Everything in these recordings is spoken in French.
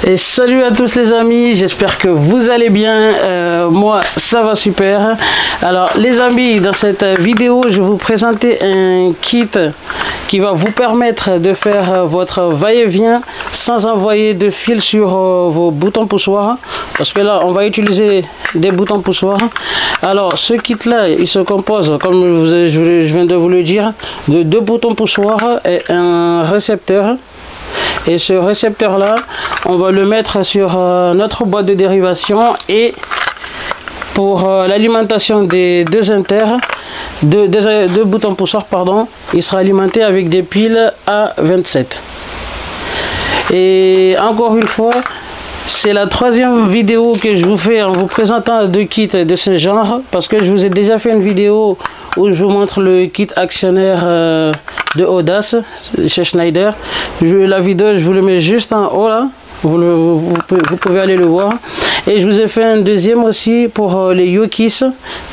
Et salut à tous les amis, j'espère que vous allez bien. Moi ça va super. Alors les amis, dans cette vidéo je vais vous présenter un kit qui va vous permettre de faire votre va-et-vient sans envoyer de fil sur vos boutons poussoirs, parce que là on va utiliser des boutons poussoirs. Alors ce kit là il se compose, comme je viens de vous le dire, de 2 boutons poussoirs et un récepteur. Et ce récepteur là on va le mettre sur notre boîte de dérivation, et pour l'alimentation des deux boutons poussoirs, pardon, il sera alimenté avec des piles A27. Et encore une fois, c'est la 3e vidéo que je vous fais en vous présentant 2 kits de ce genre, parce que je vous ai déjà fait une vidéo où je vous montre le kit actionnaire de Audace chez Schneider. La vidéo je vous le mets juste en haut là, vous pouvez aller le voir. Et je vous ai fait un deuxième aussi pour les Yokis,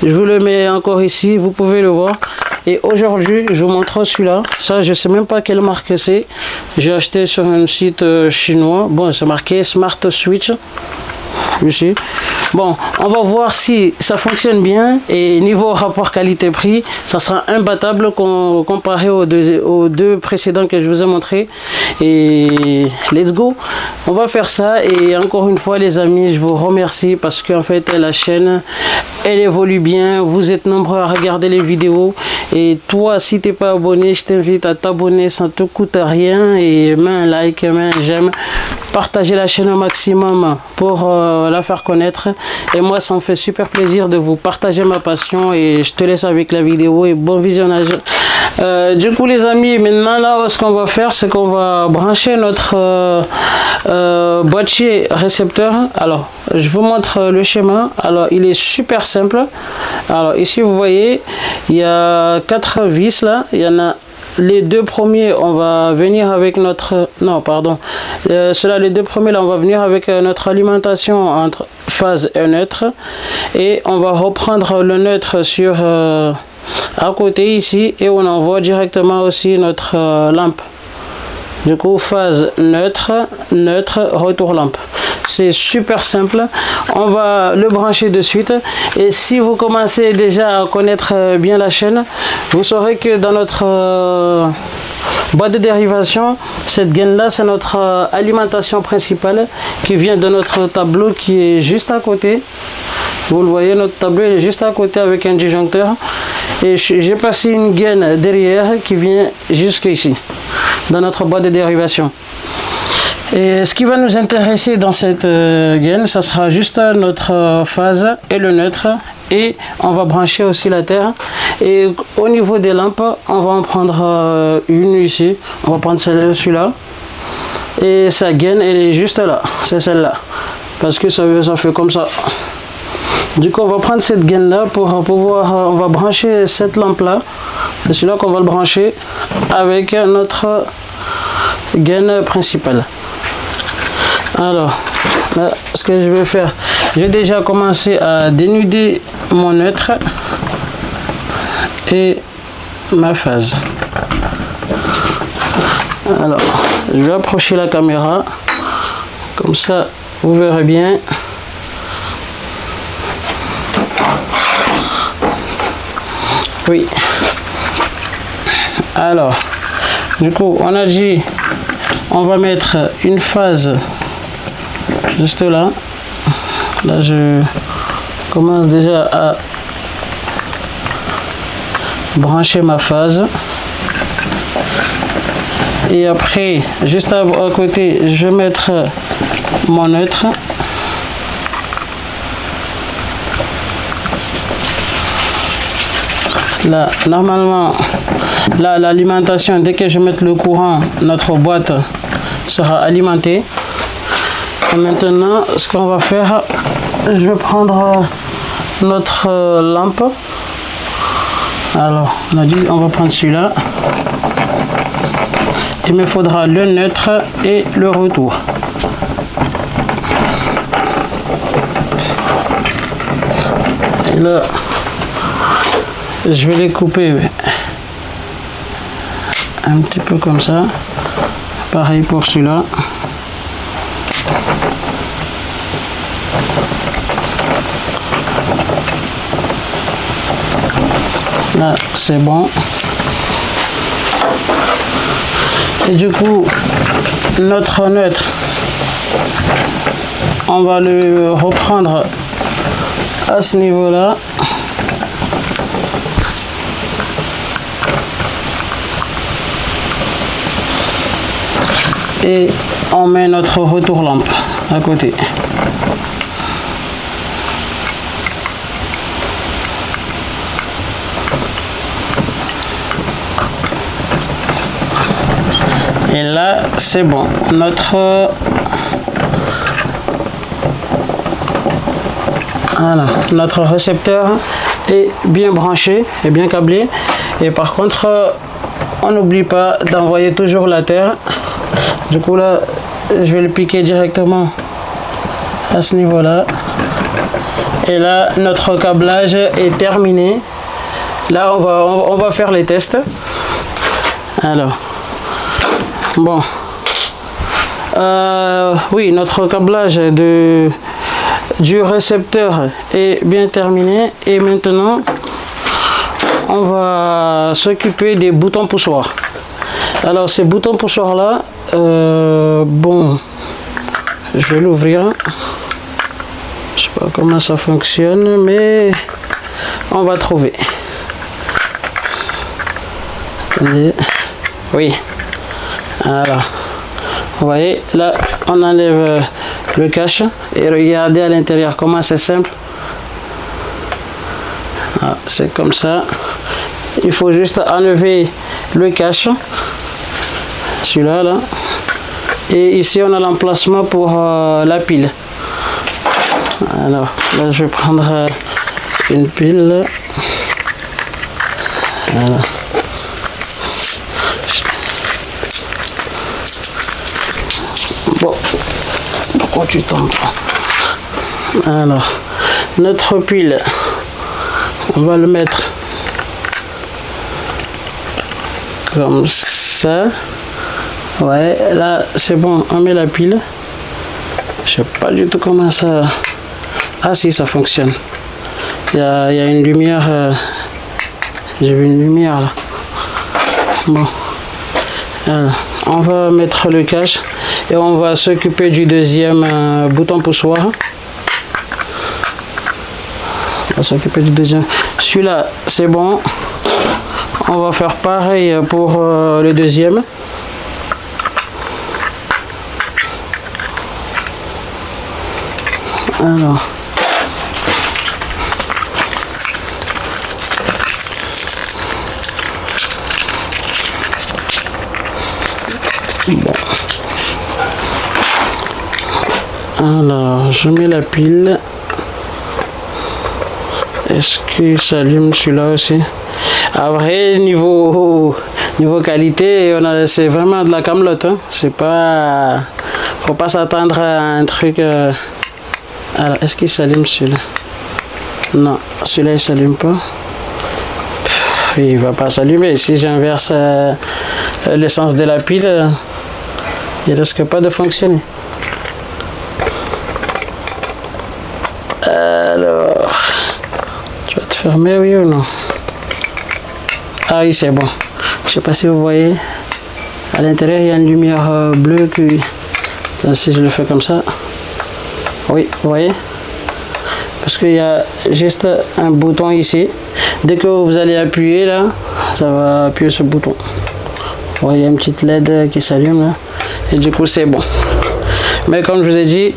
je vous le mets encore ici, vous pouvez le voir. Et aujourd'hui je vous montre celui-là. Ça je sais même pas quelle marque c'est, j'ai acheté sur un site chinois. Bon, c'est marqué Smart Switch ici. Bon, on va voir si ça fonctionne bien, et niveau rapport qualité-prix ça sera imbattable comparé aux deux précédents que je vous ai montré. Et let's go, on va faire ça. Et encore une fois les amis, je vous remercie parce qu'en fait la chaîne elle évolue bien, vous êtes nombreux à regarder les vidéos, et toi si t'es pas abonné, je t'invite à t'abonner, ça ne te coûte rien, et mets un like, mets un j'aime, partagez la chaîne au maximum pour la faire connaître. Et moi ça me fait super plaisir de vous partager ma passion, et je te laisse avec la vidéo et bon visionnage. Du coup les amis, maintenant là ce qu'on va faire, c'est qu'on va brancher notre boîtier récepteur. Alors je vous montre le schéma. Alors il est super simple. Alors ici vous voyez il y a 4 vis là, il y en a les 2 premiers, on va venir avec notre, non pardon, les 2 premiers là on va venir avec notre alimentation entre phase et neutre, et on va reprendre le neutre sur à côté ici, et on envoie directement aussi notre lampe. Du coup phase neutre, neutre, retour lampe. C'est super simple, on va le brancher de suite. Et si vous commencez déjà à connaître bien la chaîne, vous saurez que dans notre boîte de dérivation, cette gaine là c'est notre alimentation principale qui vient de notre tableau qui est juste à côté. Vous le voyez, notre tableau est juste à côté avec un disjoncteur, et j'ai passé une gaine derrière qui vient jusqu'ici dans notre boîte de dérivation. Et ce qui va nous intéresser dans cette gaine, ça sera juste notre phase et le neutre, et on va brancher aussi la terre. Et au niveau des lampes, on va en prendre une ici, on va prendre celui-là, et sa gaine elle est juste là, c'est celle-là, parce que ça fait comme ça. Du coup on va prendre cette gaine là pour pouvoir, on va brancher cette lampe là, c'est celui-là qu'on va le brancher avec notre gaine principale. Alors là, ce que je vais faire, j'ai déjà commencé à dénuder mon neutre et ma phase. Alors je vais approcher la caméra, comme ça vous verrez bien. Oui. Alors du coup on a dit on va mettre une phase juste là. Là je commence déjà à brancher ma phase, et après juste à côté je vais mettre mon neutre. Là normalement là l'alimentation, dès que je mets le courant, notre boîte sera alimentée. Et maintenant ce qu'on va faire, je vais prendre notre lampe. Alors on a dit on va prendre celui-là, il me faudra le neutre et le retour. Et là je vais les couper un petit peu comme ça, pareil pour celui-là. Là, c'est bon. Et du coup, notre neutre, on va le reprendre à ce niveau-là. Et on met notre retour lampe à côté. Et là, c'est bon. Notre récepteur est bien branché et bien câblé. Et par contre, on n'oublie pas d'envoyer toujours la terre. Du coup là, je vais le piquer directement à ce niveau-là. Et là, notre câblage est terminé. Là, on va faire les tests. Alors, bon. Oui, notre câblage du récepteur est bien terminé. Et maintenant, on va s'occuper des boutons poussoirs. Alors, ces boutons poussoirs là, bon, je vais l'ouvrir. Je sais pas comment ça fonctionne, mais on va trouver. Attendez. Oui, voilà. Vous voyez, là, on enlève le cache et regardez à l'intérieur comment c'est simple. Ah, c'est comme ça. Il faut juste enlever le cache, celui-là là, et ici on a l'emplacement pour la pile. Alors là, je vais prendre une pile. Voilà. Bon, pourquoi tu tombes? Alors, notre pile, on va le mettre comme ça. Ouais, là c'est bon, on met la pile. Je sais pas du tout comment ça. Ah si, ça fonctionne. Il y a une lumière. J'ai vu une lumière là. Bon. Alors, on va mettre le cache et on va s'occuper du deuxième bouton poussoir. On va s'occuper du deuxième. Celui-là, c'est bon. On va faire pareil pour le deuxième. Alors. Bon. Alors, je mets la pile. Est-ce qu'il s'allume celui-là aussi? Après, niveau qualité, c'est vraiment de la camelote. Hein. C'est pas... Faut pas s'attendre à un truc... Alors, est-ce qu'il s'allume celui-là? Non, celui-là il s'allume pas. Il va pas s'allumer. Si j'inverse l'essence de la pile, il risque pas de fonctionner. Alors, tu vas te fermer, oui ou non? Ah oui, c'est bon. Je sais pas si vous voyez. À l'intérieur, il y a une lumière bleue qui... Attends, si je le fais comme ça. Oui, vous voyez? Parce qu'il y a juste un bouton ici. Dès que vous allez appuyer là, ça va appuyer ce bouton. Vous voyez une petite LED qui s'allume là. Et du coup, c'est bon. Mais comme je vous ai dit,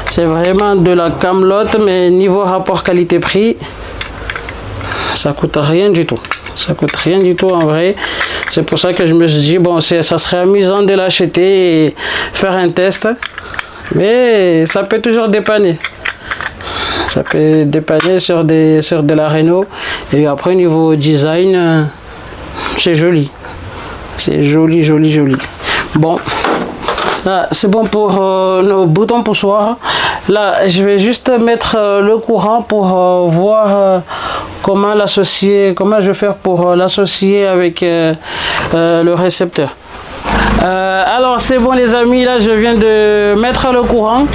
c'est vraiment de la camelote, mais niveau rapport qualité-prix, ça coûte rien du tout. Ça coûte rien du tout en vrai. C'est pour ça que je me suis dit, bon, ça serait amusant de l'acheter et faire un test. Mais ça peut toujours dépanner. Ça peut dépanner sur de la Renault. Et après, niveau design, c'est joli. C'est joli, joli, joli. Bon. Là, c'est bon pour nos boutons poussoirs. Là, je vais juste mettre le courant pour voir comment l'associer, comment je vais faire pour l'associer avec le récepteur. Alors c'est bon les amis, là je viens de mettre le courant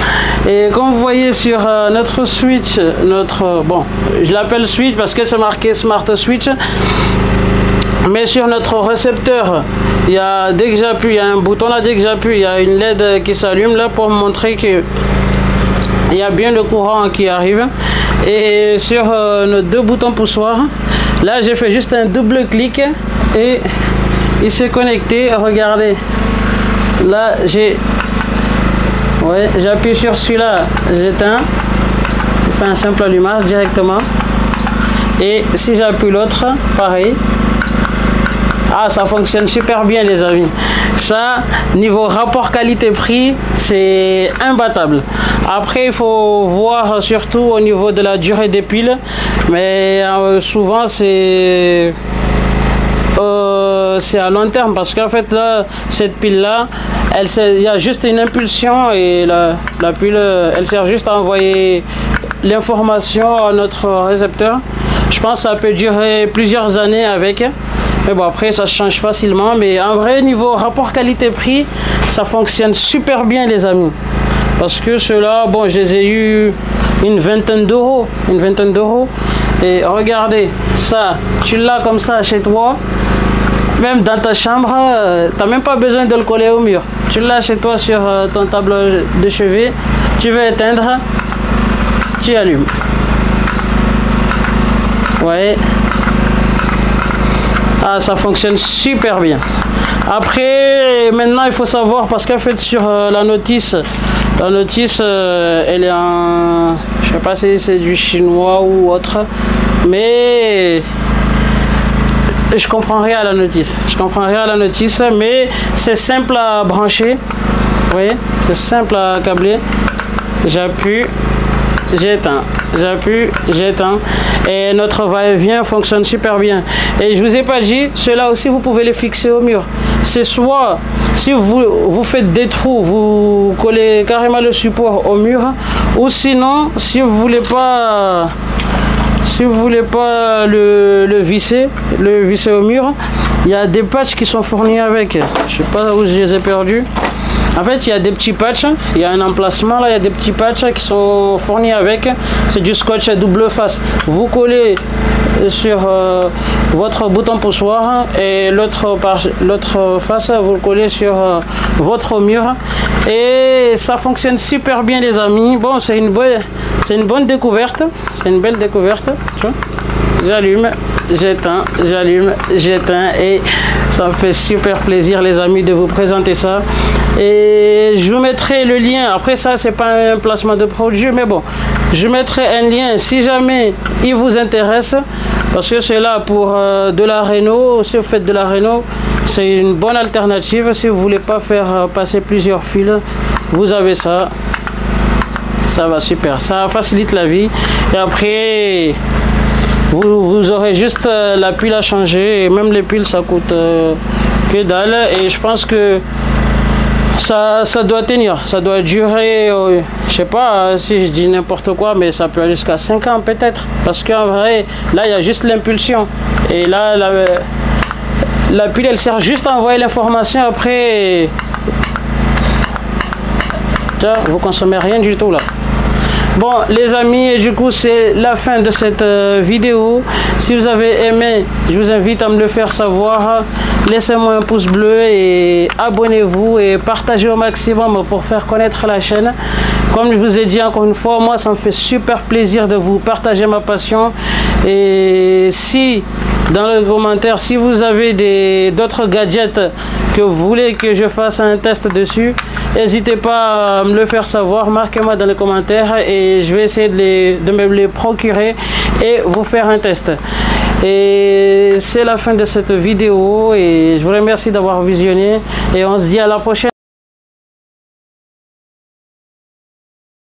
et comme vous voyez sur notre switch, bon je l'appelle switch parce que c'est marqué Smart Switch, mais sur notre récepteur il y a, dès que j'appuie, il y a un bouton là, dès que j'appuie il y a une LED qui s'allume là pour montrer que il y a bien le courant qui arrive. Et sur nos deux boutons poussoirs, là j'ai fait juste un double clic et il s'est connecté. Regardez, là j'appuie sur celui-là, j'éteins, je fais un simple allumage directement. Et si j'appuie l'autre, pareil. Ah, ça fonctionne super bien les amis. Ça, niveau rapport qualité-prix, c'est imbattable. Après, il faut voir surtout au niveau de la durée des piles. Mais souvent, c'est à long terme. Parce qu'en fait, là, cette pile-là, il y a juste une impulsion. Et la pile, elle sert juste à envoyer l'information à notre récepteur. Je pense que ça peut durer plusieurs années avec. Mais bon, après ça change facilement, mais en vrai niveau rapport qualité-prix, ça fonctionne super bien les amis. Parce que ceux-là, bon, je les ai eu une vingtaine d'euros. Et regardez, ça, tu l'as comme ça chez toi, même dans ta chambre, tu n'as même pas besoin de le coller au mur. Tu l'as chez toi sur ton tableau de chevet, tu veux éteindre, tu allumes. Ouais. Ah, ça fonctionne super bien. Après, maintenant il faut savoir, parce qu'en fait sur la notice elle est en, je sais pas si c'est du chinois ou autre, mais je comprends rien à la notice. Mais c'est simple à brancher. Vous voyez, c'est simple à câbler. J'appuie, j'éteins, j'appuie, j'éteins, et notre va-et-vient fonctionne super bien. Et je vous ai pas dit, ceux-là aussi vous pouvez les fixer au mur. C'est soit si vous faites des trous, vous collez carrément le support au mur, ou sinon si vous voulez pas le visser au mur, il y a des patchs qui sont fournis avec. Je sais pas où je les ai perdus. En fait, il y a des petits patchs, il y a un emplacement là, il y a des petits patchs qui sont fournis avec. C'est du scotch à double face. Vous collez sur votre bouton poussoir et l'autre face, vous le collez sur votre mur. Et ça fonctionne super bien les amis. Bon, c'est une bonne découverte. C'est une belle découverte. J'allume, j'éteins, j'allume, j'éteins, et ça me fait super plaisir les amis de vous présenter ça. Et je vous mettrai le lien. Après ça, c'est pas un placement de produit, mais bon, je mettrai un lien si jamais il vous intéresse, parce que c'est là pour de la réno. Si vous faites de la réno, c'est une bonne alternative. Si vous voulez pas faire passer plusieurs fils, vous avez ça. Ça va super, ça facilite la vie. Et après, vous aurez juste la pile à changer, et même les piles ça coûte que dalle. Et je pense que ça doit tenir, ça doit durer, je sais pas si je dis n'importe quoi, mais ça peut aller jusqu'à 5 ans peut-être, parce qu'en vrai là il y a juste l'impulsion, et là la pile elle sert juste à envoyer l'information. Après vous consommez rien du tout là. Bon les amis, et du coup c'est la fin de cette vidéo. Si vous avez aimé, je vous invite à me le faire savoir. Laissez-moi un pouce bleu et abonnez-vous et partagez au maximum pour faire connaître la chaîne. Comme je vous ai dit encore une fois, moi ça me fait super plaisir de vous partager ma passion. Et si dans les commentaires, si vous avez d'autres gadgets que vous voulez que je fasse un test dessus, n'hésitez pas à me le faire savoir, marquez-moi dans les commentaires et je vais essayer de me les procurer et vous faire un test. Et c'est la fin de cette vidéo et je vous remercie d'avoir visionné et on se dit à la prochaine.